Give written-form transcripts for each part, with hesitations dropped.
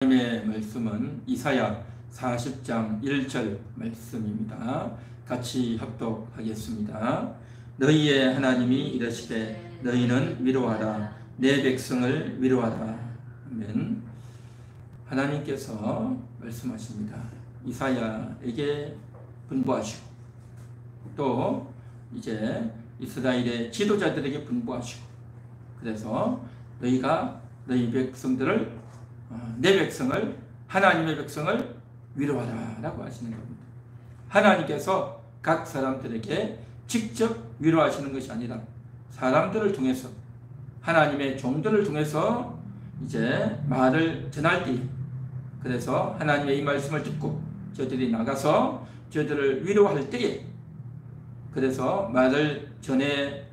하나님의 말씀은 이사야 40장 1절 말씀입니다. 같이 합독하겠습니다. 너희의 하나님이 이르시되 너희는 위로하라 내 백성을 위로하라. 아멘. 하나님께서 말씀하십니다. 이사야에게 분부하시고 또 이제 이스라엘의 지도자들에게 분부하시고, 그래서 너희가 너희 백성들을 내 백성을, 하나님의 백성을 위로하라 라고 하시는 겁니다. 하나님께서 각 사람들에게 직접 위로하시는 것이 아니라 사람들을 통해서, 하나님의 종들을 통해서 이제 말을 전할 때에, 그래서 하나님의 이 말씀을 듣고 저들이 나가서 저들을 위로할 때에, 그래서 말을 전해서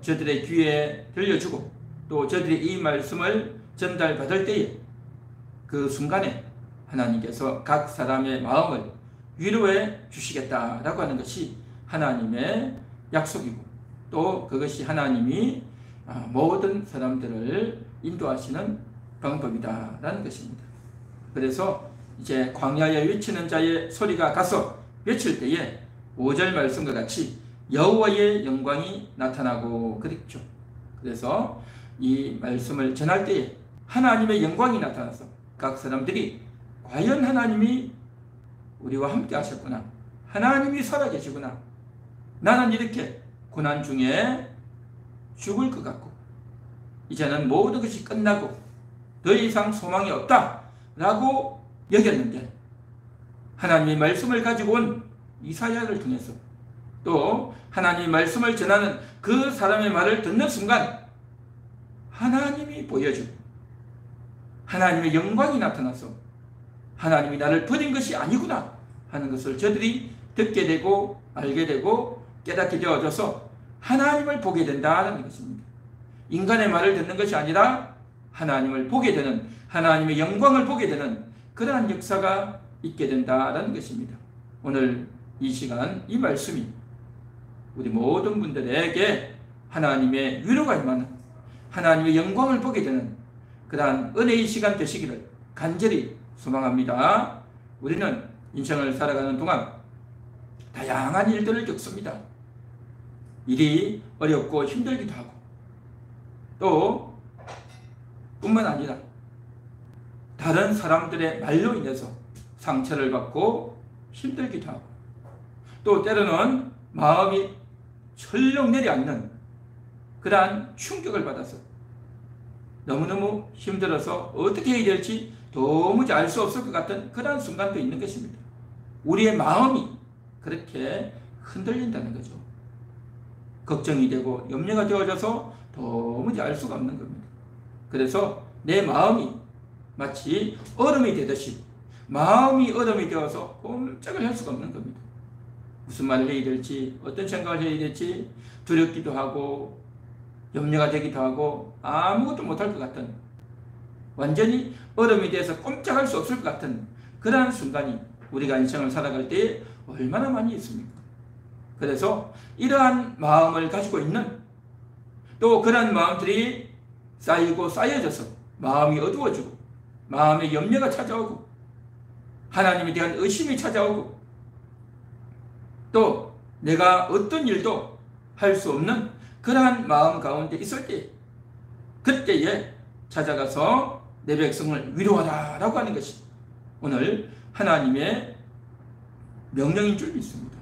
저들의 귀에 들려주고 또 저들이 이 말씀을 전달받을 때에 그 순간에 하나님께서 각 사람의 마음을 위로해 주시겠다라고 하는 것이 하나님의 약속이고, 또 그것이 하나님이 모든 사람들을 인도하시는 방법이다라는 것입니다. 그래서 이제 광야에 외치는 자의 소리가 가서 외칠 때에 5절 말씀과 같이 여호와의 영광이 나타나고 그랬죠. 그래서 이 말씀을 전할 때에 하나님의 영광이 나타나서 각 사람들이 과연 하나님이 우리와 함께 하셨구나, 하나님이 살아계시구나, 나는 이렇게 고난 중에 죽을 것 같고 이제는 모든 것이 끝나고 더 이상 소망이 없다 라고 여겼는데, 하나님의 말씀을 가지고 온 이사야를 통해서 또 하나님의 말씀을 전하는 그 사람의 말을 듣는 순간 하나님이 보여주고 하나님의 영광이 나타나서 하나님이 나를 버린 것이 아니구나 하는 것을 저들이 듣게 되고 알게 되고 깨닫게 되어져서 하나님을 보게 된다는 것입니다. 인간의 말을 듣는 것이 아니라 하나님을 보게 되는, 하나님의 영광을 보게 되는 그러한 역사가 있게 된다는 것입니다. 오늘 이 시간 이 말씀이 우리 모든 분들에게 하나님의 위로가 임하는, 하나님의 영광을 보게 되는 그러한 은혜의 시간 되시기를 간절히 소망합니다. 우리는 인생을 살아가는 동안 다양한 일들을 겪습니다. 일이 어렵고 힘들기도 하고, 또 뿐만 아니라 다른 사람들의 말로 인해서 상처를 받고 힘들기도 하고, 또 때로는 마음이 철렁 내려앉는 그러한 충격을 받아서 너무너무 힘들어서 어떻게 해야 될지 도무지 알 수 없을 것 같은 그러한 순간도 있는 것입니다. 우리의 마음이 그렇게 흔들린다는 거죠. 걱정이 되고 염려가 되어져서 도무지 알 수가 없는 겁니다. 그래서 내 마음이 마치 얼음이 되듯이 마음이 얼음이 되어서 꼼짝을 할 수가 없는 겁니다. 무슨 말을 해야 될지, 어떤 생각을 해야 될지 두렵기도 하고 염려가 되기도 하고 아무것도 못할 것 같은, 완전히 얼음이 돼서 꼼짝할 수 없을 것 같은 그러한 순간이 우리가 인생을 살아갈 때 얼마나 많이 있습니까? 그래서 이러한 마음을 가지고 있는, 또 그러한 마음들이 쌓이고 쌓여져서 마음이 어두워지고 마음에 염려가 찾아오고 하나님에 대한 의심이 찾아오고 또 내가 어떤 일도 할 수 없는 그러한 마음 가운데 있을 때, 그때에 찾아가서 내 백성을 위로하라 라고 하는 것이 오늘 하나님의 명령인 줄 믿습니다.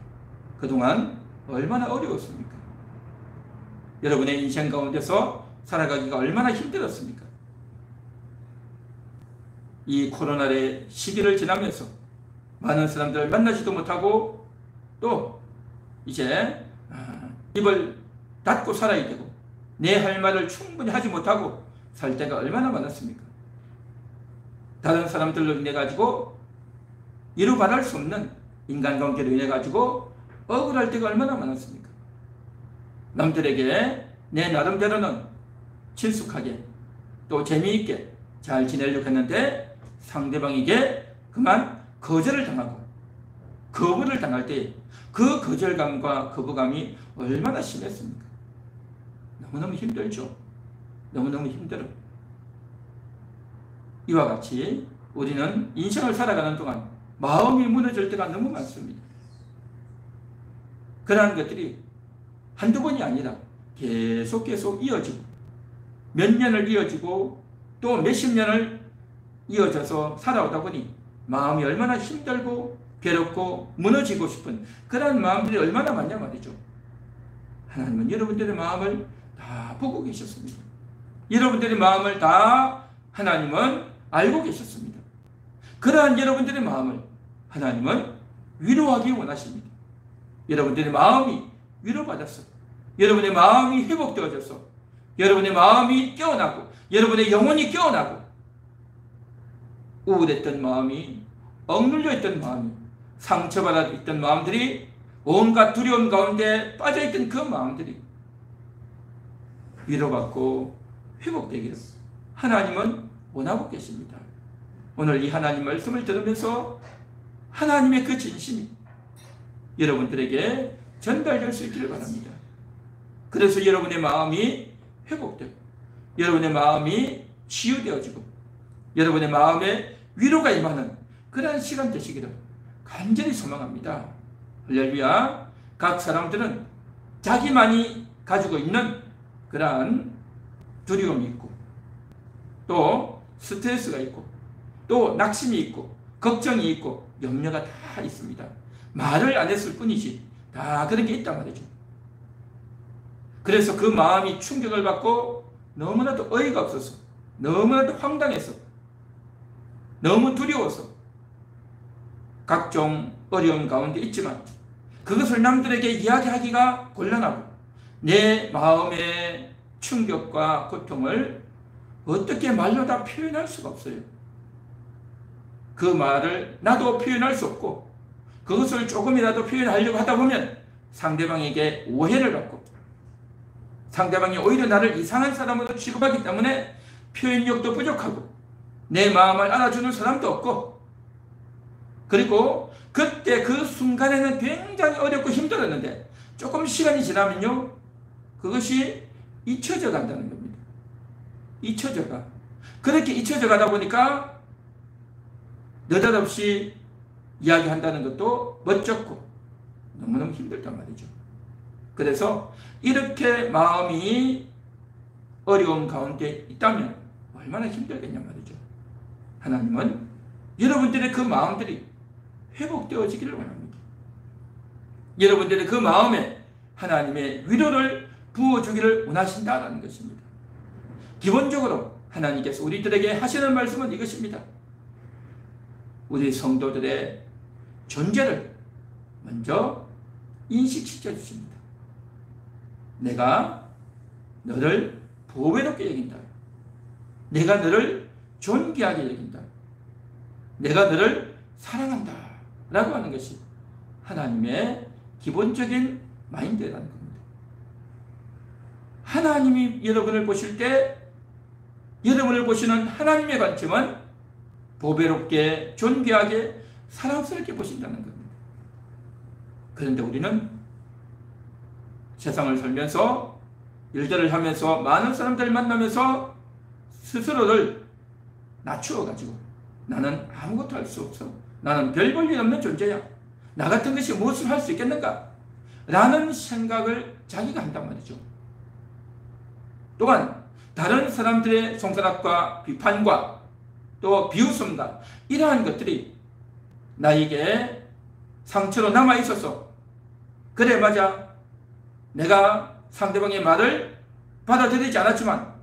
그동안 얼마나 어려웠습니까? 여러분의 인생 가운데서 살아가기가 얼마나 힘들었습니까? 이 코로나의 시기를 지나면서 많은 사람들을 만나지도 못하고 또 이제 입을 닫고 살아야 되고 내 할 말을 충분히 하지 못하고 살 때가 얼마나 많았습니까? 다른 사람들로 인해 가지고 이루받을 수 없는 인간관계로 인해 가지고 억울할 때가 얼마나 많았습니까? 남들에게 내 나름대로는 친숙하게 또 재미있게 잘 지내려고 했는데 상대방에게 그만 거절을 당하고 거부를 당할 때 그 거절감과 거부감이 얼마나 심했습니까? 너무너무 힘들죠. 너무너무 힘들어요. 이와 같이 우리는 인생을 살아가는 동안 마음이 무너질 때가 너무 많습니다. 그러한 것들이 한두 번이 아니라 계속 이어지고 몇 년을 이어지고 또 몇십 년을 이어져서 살아오다 보니 마음이 얼마나 힘들고 괴롭고 무너지고 싶은 그런 마음들이 얼마나 많냐 말이죠. 하나님은 여러분들의 마음을 다 보고 계셨습니다. 여러분들의 마음을 다 하나님은 알고 계셨습니다. 그러한 여러분들의 마음을 하나님은 위로하기 원하십니다. 여러분들의 마음이 위로받았어. 여러분의 마음이 회복되어졌어. 여러분의 마음이 깨어나고 여러분의 영혼이 깨어나고 우울했던 마음이 억눌려 있던 마음이 상처받아 있던 마음들이 온갖 두려움 가운데 빠져있던 그 마음들이 위로받고 회복되기를 하나님은 원하고 계십니다. 오늘 이 하나님 말씀을 들으면서 하나님의 그 진심이 여러분들에게 전달될 수 있기를 바랍니다. 그래서 여러분의 마음이 회복되고 여러분의 마음이 치유되어지고 여러분의 마음에 위로가 임하는 그러한 시간 되시기를 간절히 소망합니다. 할렐루야. 각 사람들은 자기만이 가지고 있는 그러한 두려움이 있고 또 스트레스가 있고 또 낙심이 있고 걱정이 있고 염려가 다 있습니다. 말을 안 했을 뿐이지 다 그런 게 있단 말이죠. 그래서 그 마음이 충격을 받고 너무나도 어이가 없어서 너무나도 황당해서 너무 두려워서 각종 어려움 가운데 있지만 그것을 남들에게 이야기하기가 곤란하고 내 마음의 충격과 고통을 어떻게 말로 다 표현할 수가 없어요. 그 말을 나도 표현할 수 없고 그것을 조금이라도 표현하려고 하다 보면 상대방에게 오해를 받고 상대방이 오히려 나를 이상한 사람으로 취급하기 때문에 표현력도 부족하고 내 마음을 알아주는 사람도 없고 그리고 그때 그 순간에는 굉장히 어렵고 힘들었는데 조금 시간이 지나면요 그것이 잊혀져 간다는 겁니다. 잊혀져가. 그렇게 잊혀져 가다 보니까 느닷없이 이야기한다는 것도 멋쩍고 너무너무 힘들단 말이죠. 그래서 이렇게 마음이 어려움 가운데 있다면 얼마나 힘들겠냐 말이죠. 하나님은 여러분들의 그 마음들이 회복되어지기를 원합니다. 여러분들의 그 마음에 하나님의 위로를 부어주기를 원하신다는 것입니다. 기본적으로 하나님께서 우리들에게 하시는 말씀은 이것입니다. 우리 성도들의 존재를 먼저 인식시켜 주십니다. 내가 너를 보배롭게 여긴다. 내가 너를 존귀하게 여긴다. 내가 너를 사랑한다. 라고 하는 것이 하나님의 기본적인 마인드라는 겁니다. 하나님이 여러분을 보실 때 여러분을 보시는 하나님의 관점은 보배롭게 존귀하게 사랑스럽게 보신다는 겁니다. 그런데 우리는 세상을 살면서 일들을 하면서 많은 사람들을 만나면서 스스로를 낮추어가지고 나는 아무것도 할 수 없어. 나는 별 볼 일 없는 존재야. 나 같은 것이 무엇을 할 수 있겠는가? 라는 생각을 자기가 한단 말이죠. 또한 다른 사람들의 손가락과 비판과 또 비웃음과 이러한 것들이 나에게 상처로 남아있어서 그래 맞아 내가 상대방의 말을 받아들이지 않았지만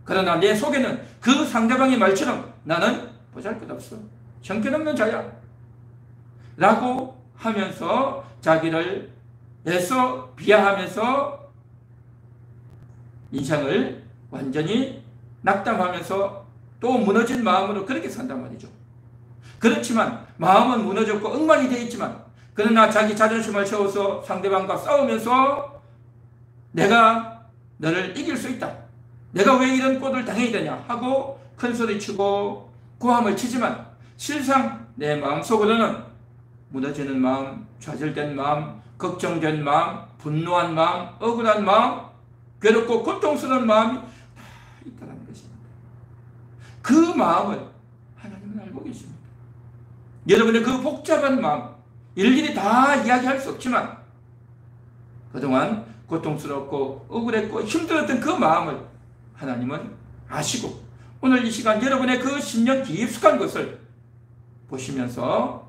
그러나 내 속에는 그 상대방의 말처럼 나는 보잘것없어 형편없는 자야 라고 하면서 자기를 애써 비하하면서 인생을 완전히 낙담하면서 또 무너진 마음으로 그렇게 산단 말이죠. 그렇지만 마음은 무너졌고 엉망이 되어 있지만 그러나 자기 자존심을 세워서 상대방과 싸우면서 내가 너를 이길 수 있다. 내가 왜 이런 꼴을 당해야 되냐 하고 큰소리치고 고함을 치지만 실상 내 마음속으로는 무너지는 마음, 좌절된 마음, 걱정된 마음, 분노한 마음, 억울한 마음, 괴롭고 고통스러운 마음이 다 있다는 것입니다. 그 마음을 하나님은 알고 계십니다. 여러분의 그 복잡한 마음, 일일이 다 이야기할 수 없지만 그동안 고통스럽고 억울했고 힘들었던 그 마음을 하나님은 아시고 오늘 이 시간 여러분의 그 심령 깊숙한 것을 보시면서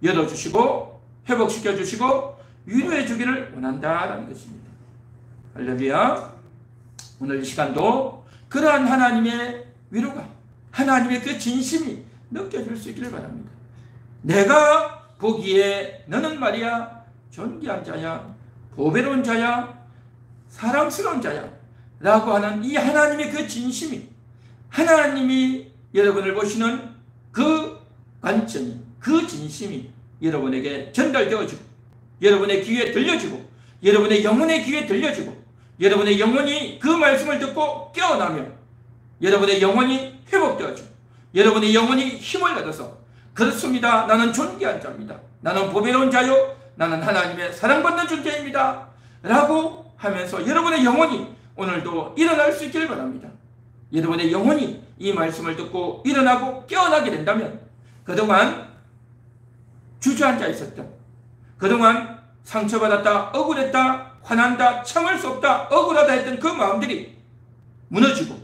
열어주시고 회복시켜주시고 위로해주기를 원한다라는 것입니다. 할렐루야. 오늘 이 시간도 그러한 하나님의 위로가, 하나님의 그 진심이 느껴질 수 있기를 바랍니다. 내가 보기에 너는 말이야 존귀한 자야, 보배로운 자야, 사랑스러운 자야 라고 하는 이 하나님의 그 진심이, 하나님이 여러분을 보시는 그 관점이, 그 진심이 여러분에게 전달되어지고 여러분의 귀에 들려지고 여러분의 영혼의 귀에 들려지고 여러분의 영혼이 그 말씀을 듣고 깨어나며 여러분의 영혼이 회복되어지고 여러분의 영혼이 힘을 얻어서 그렇습니다. 나는 존귀한 자입니다. 나는 보배로운 자요. 나는 하나님의 사랑받는 존재입니다. 라고 하면서 여러분의 영혼이 오늘도 일어날 수 있기를 바랍니다. 여러분의 영혼이 이 말씀을 듣고 일어나고 깨어나게 된다면 그동안 주저앉아 있었던, 그동안 상처받았다, 억울했다, 화난다, 참을 수 없다, 억울하다 했던 그 마음들이 무너지고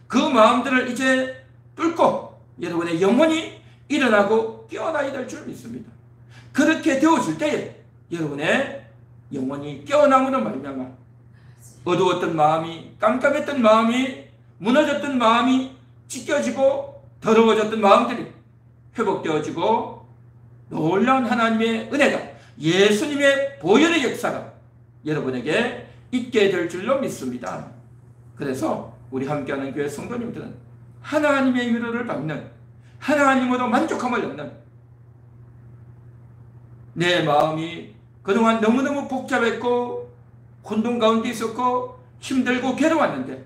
그 마음들을 이제 뚫고 여러분의 영혼이 일어나고 깨어나야 될 줄 믿습니다. 그렇게 되어질 때에 여러분의 영혼이 깨어남으로 말미암아 어두웠던 마음이, 깜깜했던 마음이, 무너졌던 마음이 찢겨지고 더러워졌던 마음들이 회복되어지고 놀라운 하나님의 은혜가, 예수님의 보혈의 역사가 여러분에게 있게 될 줄로 믿습니다. 그래서 우리 함께하는 교회 성도님들은 하나님의 위로를 받는, 하나님으로 만족함을 얻는, 내 마음이 그동안 너무너무 복잡했고 혼돈 가운데 있었고 힘들고 괴로웠는데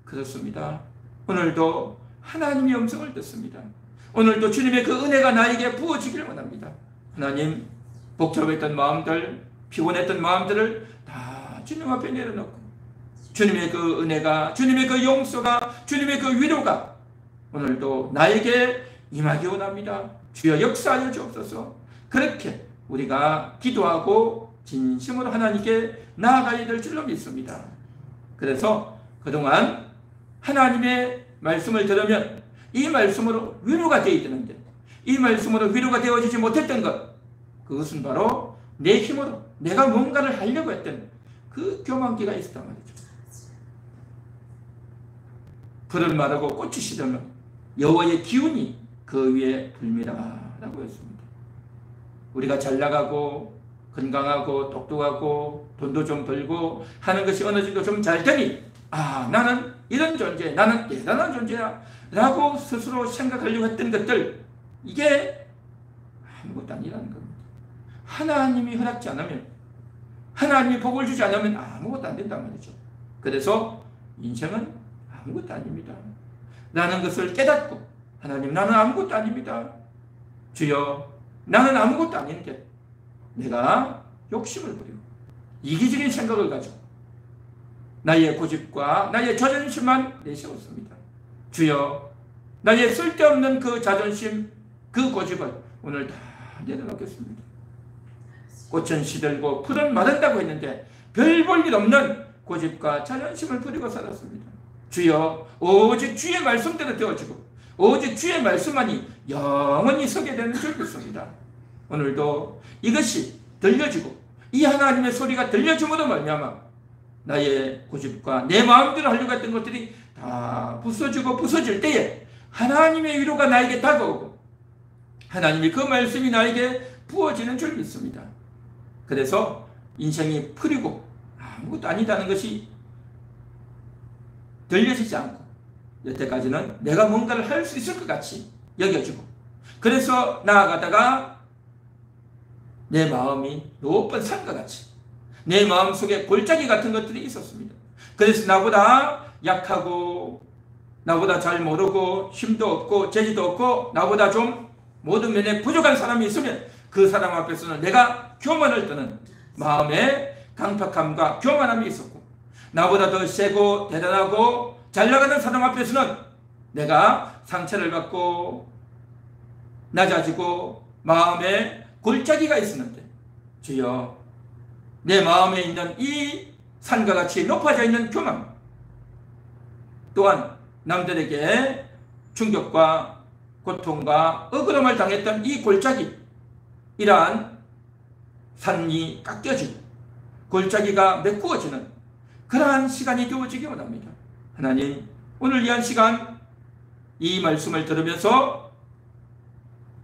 그렇습니다. 오늘도 하나님의 음성을 듣습니다. 오늘도 주님의 그 은혜가 나에게 부어지기를 원합니다. 하나님, 복잡했던 마음들, 피곤했던 마음들을 다 주님 앞에 내려놓고 주님의 그 은혜가, 주님의 그 용서가, 주님의 그 위로가 오늘도 나에게 임하기 원합니다. 주여 역사하여 주옵소서. 그렇게 우리가 기도하고 진심으로 하나님께 나아가야 될 줄로 믿습니다. 그래서 그동안 하나님의 말씀을 들으면 이 말씀으로 위로가 되어야 되는데 이 말씀으로 위로가 되어지지 못했던 것, 그것은 바로 내 힘으로 내가 뭔가를 하려고 했던 그 교만기가 있었단 말이죠. 풀을 마르고 꽃이 시들면 여호와의 기운이 그 위에 불미라 라고 했습니다. 우리가 잘 나가고 건강하고 똑똑하고 돈도 좀 벌고 하는 것이 어느 정도 좀 잘 되니 나는 이런 존재, 나는 대단한 존재야 라고 스스로 생각하려고 했던 것들, 이게 아무것도 아니라는 겁니다. 하나님이 허락지 않으면, 하나님이 복을 주지 않으면 아무것도 안 된단 말이죠. 그래서 인생은 아무것도 아닙니다 라는 것을 깨닫고, 하나님, 나는 아무것도 아닙니다. 주여, 나는 아무것도 아닌데 내가 욕심을 부리고 이기적인 생각을 가지고 나의 고집과 나의 자존심만 내세웠습니다. 주여, 나의 쓸데없는 그 자존심, 그 고집을 오늘 다 내려놓겠습니다. 꽃은 시들고 풀은 마른다고 했는데 별 볼 일 없는 고집과 자존심을 부리고 살았습니다. 주여, 오직 주의 말씀대로 되어지고 오직 주의 말씀만이 영원히 서게 되는 줄 믿습니다. 오늘도 이것이 들려지고 이 하나님의 소리가 들려줌으로 말미암아 나의 고집과 내 마음대로 하려고 했던 것들이 다 부서지고 부서질 때에 하나님의 위로가 나에게 다가오고 하나님의 그 말씀이 나에게 부어지는 줄 믿습니다. 그래서 인생이 풀이고 아무것도 아니다는 것이 들려지지 않고 여태까지는 내가 뭔가를 할 수 있을 것 같이 여겨지고, 그래서 나아가다가 내 마음이 높은 산과 같이 내 마음속에 골짜기 같은 것들이 있었습니다. 그래서 나보다 약하고 나보다 잘 모르고 힘도 없고 재주도 없고 나보다 좀 모든 면에 부족한 사람이 있으면 그 사람 앞에서는 내가 교만을 떠는 마음의 강팍함과 교만함이 있었고, 나보다 더 세고 대단하고 잘 나가는 사람 앞에서는 내가 상처를 받고 낮아지고 마음에 골짜기가 있었는데 주여 내 마음에 있는 이 산과 같이 높아져 있는 교만, 또한 남들에게 충격과 고통과 억울함을 당했던 이 골짜기, 이러한 산이 깎여지고 골짜기가 메꾸어지는 그러한 시간이 되어지기 원합니다. 하나님, 오늘 이 한 시간 이 말씀을 들으면서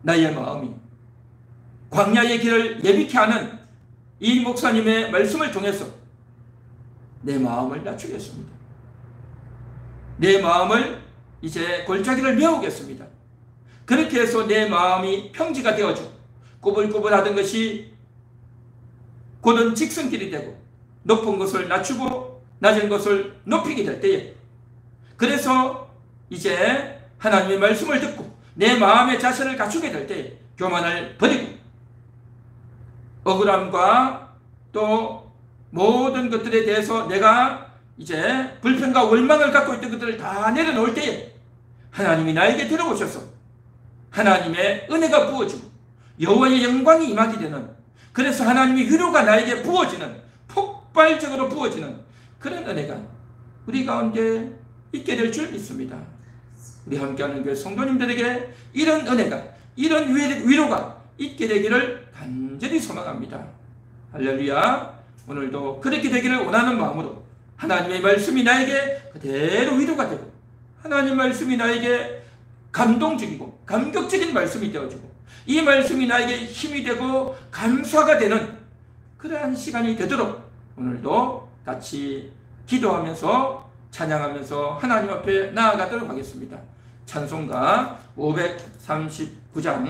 나의 마음이 광야의 길을 예비케 하는 이 목사님의 말씀을 통해서 내 마음을 낮추겠습니다. 내 마음을 이제 골짜기를 메우겠습니다. 그렇게 해서 내 마음이 평지가 되어지고 꾸불꾸불하던 것이 곧은 직선길이 되고 높은 것을 낮추고 낮은 것을 높이게 될 때에, 그래서 이제 하나님의 말씀을 듣고 내 마음의 자세를 갖추게 될 때에 교만을 버리고 억울함과 또 모든 것들에 대해서 내가 이제 불평과 원망을 갖고 있던 것들을 다 내려놓을 때에 하나님이 나에게 들어오셔서 하나님의 은혜가 부어지고 여호와의 영광이 임하게 되는, 그래서 하나님의 위로가 나에게 부어지는, 폭발적으로 부어지는 그런 은혜가 우리 가운데 있게 될 줄 믿습니다. 우리 함께하는 교회 성도님들에게 이런 은혜가, 이런 위로가 있게 되기를 간절히 소망합니다. 할렐루야. 오늘도 그렇게 되기를 원하는 마음으로 하나님의 말씀이 나에게 그대로 위로가 되고 하나님 말씀이 나에게 감동적이고 감격적인 말씀이 되어지고 이 말씀이 나에게 힘이 되고 감사가 되는 그러한 시간이 되도록 오늘도 같이 기도하면서 찬양하면서 하나님 앞에 나아가도록 하겠습니다. 찬송가 539장